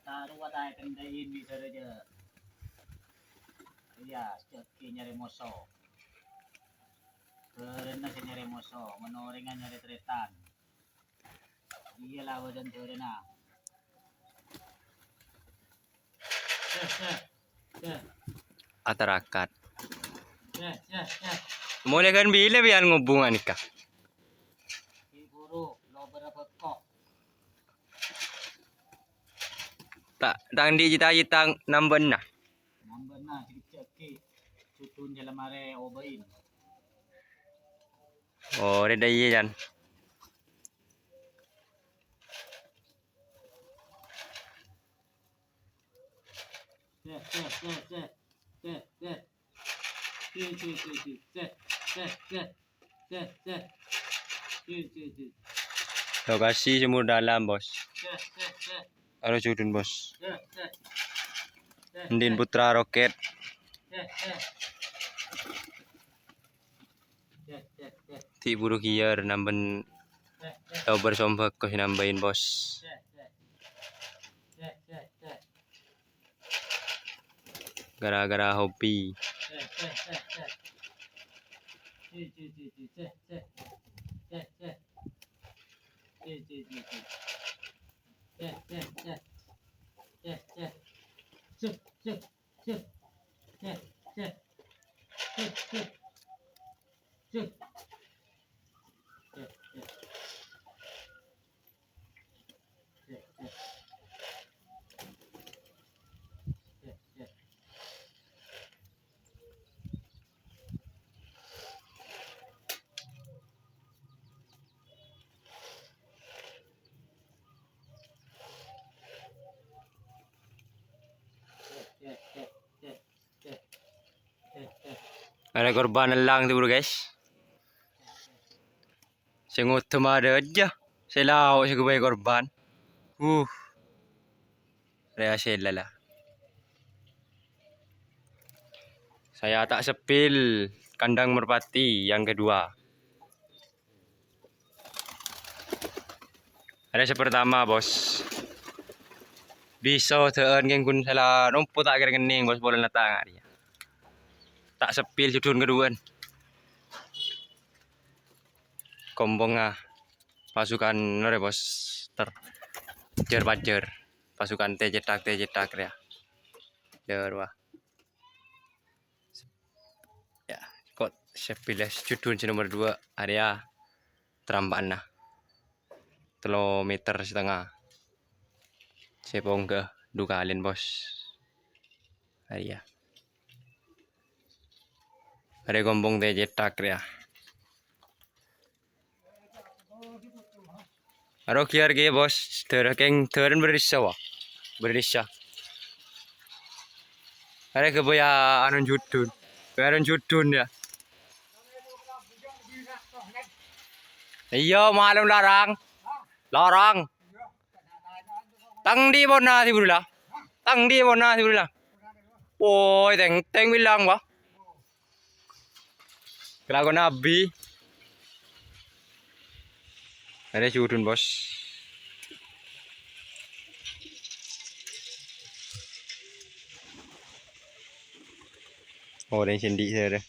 taruh wadah kendain di saja. Iya, ceki nyari moso. Karena si nyari moso, menoringan nyari tretan. Iya lah wajan karena. Atarakat. Mulai kan bila biar ngubungan nikah. Guru, lo berapa kok? Tak tang di cita-cita namben nah. Nambah na ceki. Sutun jalan mare obain. Oh, reda iya jan. Lokasi sumur dalam, Bos. Halo Judun, Bos. Ndin Putra Roket. Ti buru kier namben tau bersombak ko sinambahin, Bos. Gara-gara hobi. Ada korban elang tuh bro guys. Saya ngutem ada aja. Saya lau saya kebaik korban. Reaksi lah. Saya tak sepil kandang merpati yang kedua. Ada pertama bos. Bisa tean geng kun salah numpuk tak kira kening bos bola natang dia. Tak sepil sudun kedua. Kombong pasukan nore bos pajer pasukan tejetak ya. Derwah. Ya, kok sepil sudun nomor 2 area Terambaan 3,5 meter. Sepong ke dukalin bos. Area. Ada gombong tejetak ya. Aro kiar ge bos, teren berisya. Ada kebaya anun judun ya. Iya malam larang. Tang di bona si Brula. Woi, teng bilang wah. Kelakuan nabi. Ada judun bos. Oh, ada sendi saya.